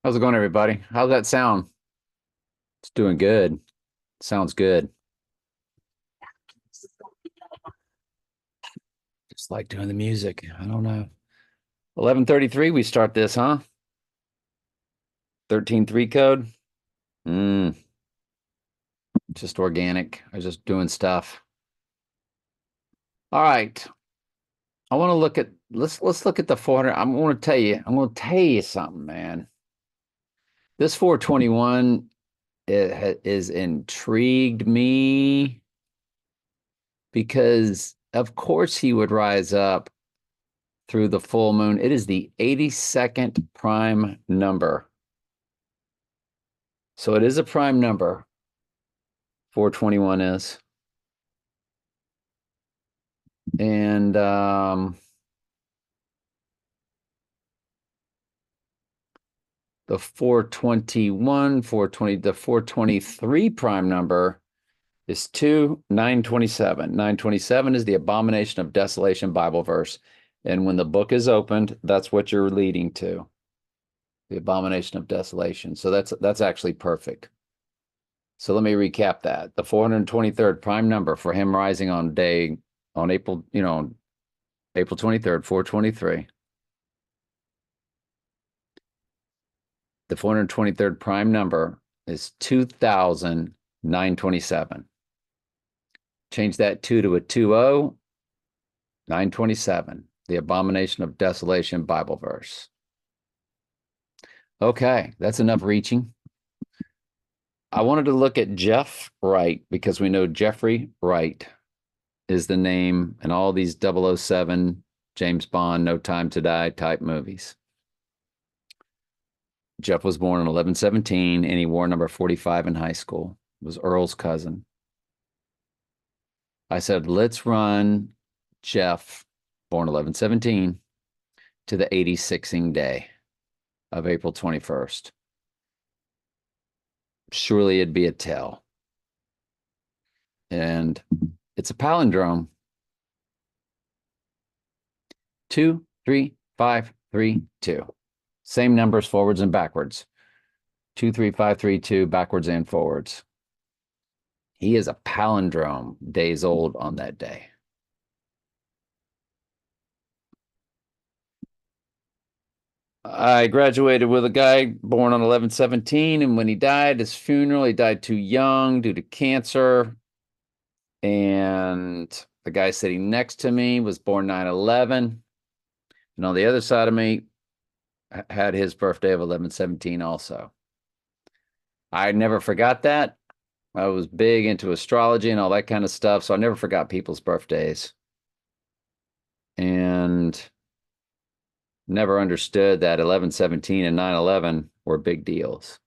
How's it going, everybody? How's that sound? It's doing good. Sounds good. Just like doing the music. I don't know. 11:33, we start this, huh? 13.3 code. Mm, just organic. I was just doing stuff. All right. I want to look at let's look at the 400. I'm going to tell you something, man. This 421 is intrigued me because of course he would rise up through the full moon. It is the 82nd prime number. So it is a prime number. 421 is. And the 421, 420, the 423 prime number is 927. 927 is the abomination of desolation Bible verse. And when the book is opened, that's what you're leading to. The abomination of desolation. So that's actually perfect. So let me recap that. The 423rd prime number for him rising on April, April 23rd, 423. The 423rd prime number is 2,927. Change that 2 to a 20, 927, the abomination of desolation Bible verse. Okay, that's enough reaching. I wanted to look at Jeff Wright because we know Jeffrey Wright is the name in all these 007, James Bond, No Time to Die type movies. Jeff was born in 11/17 and he wore number 45 in high school. It was Earl's cousin. I said, let's run Jeff, born 11/17, to the 86ing day of April 21st. Surely it'd be a tell. And it's a palindrome. 2, 3, 5, 3, 2. Same numbers forwards and backwards. 2, 3, 5, 3, 2, backwards and forwards. He is a palindrome days old on that day. I graduated with a guy born on 11/17, and when he died, his funeral, he died too young due to cancer. And the guy sitting next to me was born 9/11. And on the other side of me had his birthday of 11/17 also. I never forgot that. I was big into astrology and all that kind of stuff, so I never forgot people's birthdays. And never understood that 11/17 and 9/11 were big deals.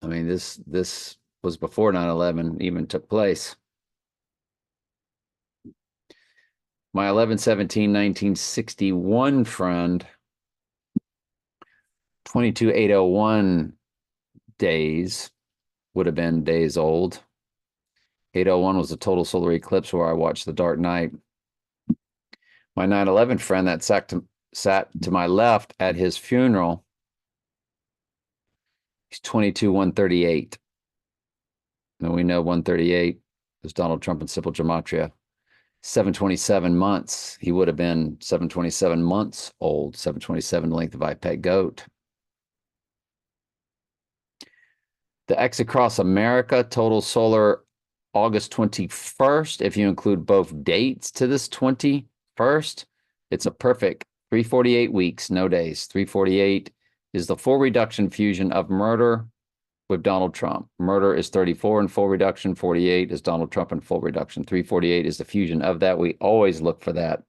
I mean, this was before 9/11 even took place. My 11/17/1961 friend, 22/801 days would have been days old. 801 was a total solar eclipse where I watched The Dark Knight. My 9/11 friend that sat to my left at his funeral, he's 22/138. And we know 138 is Donald Trump in simple gematria. 727 months. He would have been 727 months old, 727 length of iPad goat. The X across America, total solar August 21st. If you include both dates to this 21st, it's a perfect 348 weeks, no days. 348 is the full reduction fusion of murder with Donald Trump. Murder is 34 in full reduction. 48 is Donald Trump in full reduction. 348 is the fusion of that. We always look for that.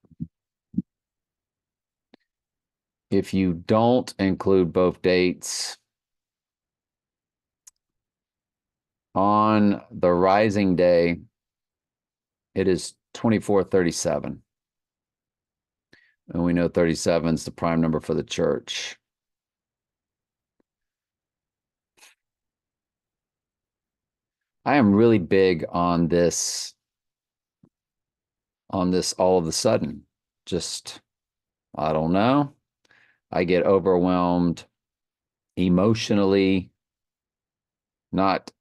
If you don't include both dates, on the rising day, it is 2437. And we know 37 is the prime number for the church. I am really big on this on this all of a sudden. Just, I don't know. I get overwhelmed emotionally, not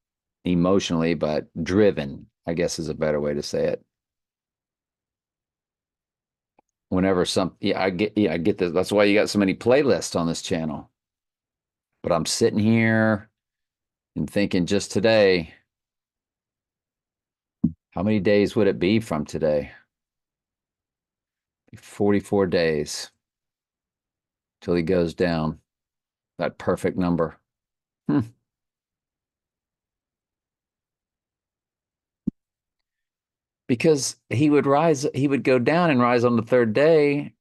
emotionally, but driven, I guess is a better way to say it. Whenever yeah, I get this. That's why you got so many playlists on this channel. But I'm sitting here and thinking just today, how many days would it be from today? 44 days till he goes down. That perfect number. Hmm. Because he would go down and rise on the third day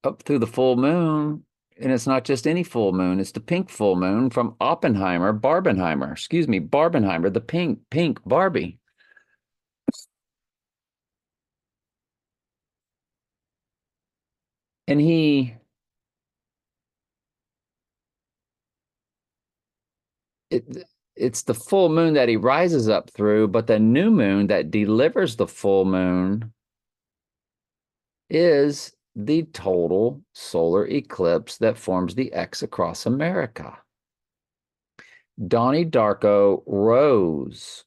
up through the full moon. And it's not just any full moon, it's the pink full moon from Barbenheimer, excuse me, Barbenheimer, the pink Barbie. And it, it's the full moon that he rises up through, but the new moon that delivers the full moon is the total solar eclipse that forms the X across America. Donnie Darko rose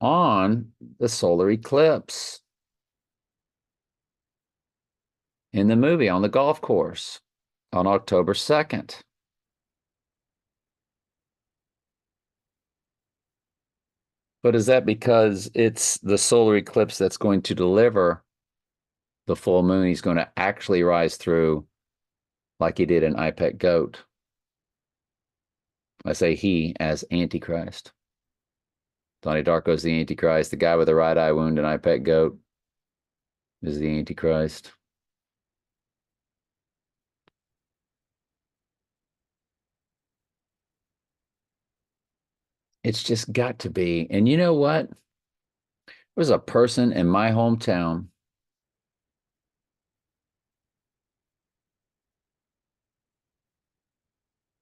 on the solar eclipse in the movie on the golf course on October 2nd. But is that because it's the solar eclipse that's going to deliver the full moon? He's going to actually rise through like he did in IPEC Goat. I say he as Antichrist. Donnie Darko's the Antichrist. The guy with the right eye wound in IPEC Goat is the Antichrist. It's just got to be. And you know what? There's a person in my hometown.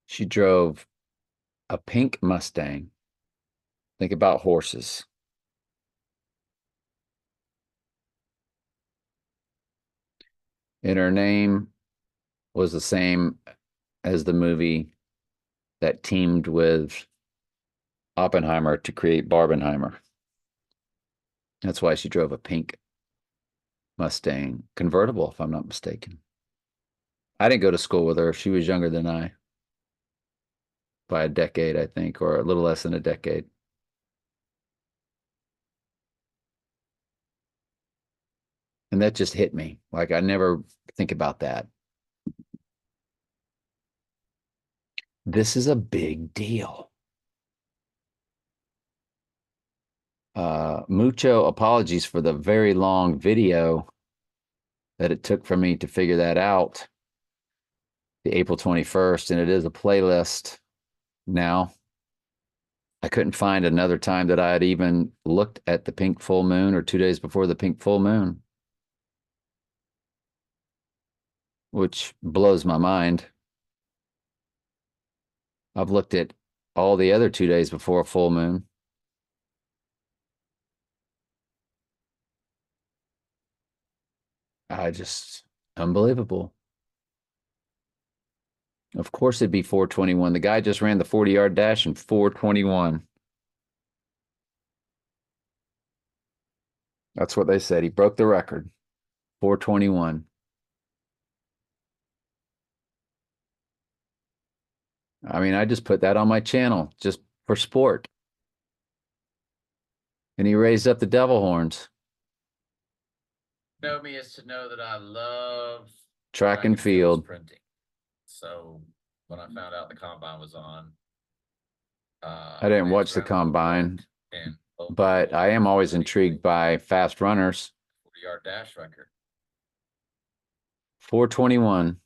She drove a pink Mustang. Think about horses. And her name was the same as the movie that teamed with Oppenheimer to create Barbenheimer. That's why she drove a pink Mustang convertible, if I'm not mistaken. I didn't go to school with her. She was younger than I by a decade, I think, or a little less than a decade. And that just hit me. Like I never think about that. This is a big deal. Mucho apologies for the very long video that it took for me to figure that out. The April 21st, and it is a playlist now. I couldn't find another time that I had even looked at the pink full moon or 2 days before the pink full moon, which blows my mind. I've looked at all the other 2 days before a full moon. I just, unbelievable. Of course it'd be 421. The guy just ran the 40-yard dash in 421. That's what they said. He broke the record. 421. I mean, I just put that on my channel just for sport. And he raised up the devil horns. Know me is to know that I love Track and field. printing. So when I found out the combine was on, I didn't watch the combine, but I am always intrigued by fast runners. 40-yard dash record. 421.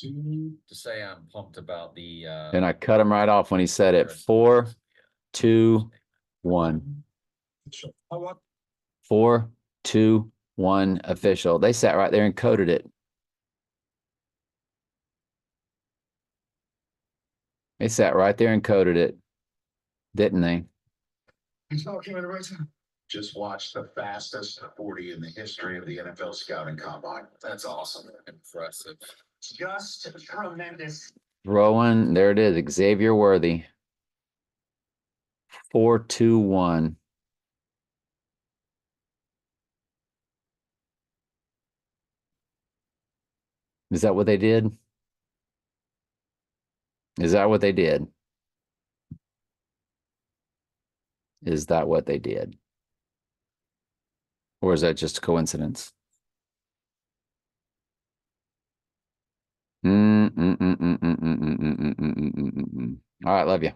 To say I'm pumped about the and I cut him right off when he said it. 4, 2, 1. 4, 2, 1 official. They sat right there and coded it. They sat right there and coded it. didn't they? Just watched the fastest 40 in the history of the NFL scouting combine. That's awesome. Impressive. Just tremendous. Rowan, there it is. Xavier Worthy. 4-2-1. Is that what they did? Is that what they did? Is that what they did? Or is that just a coincidence? All right, love you.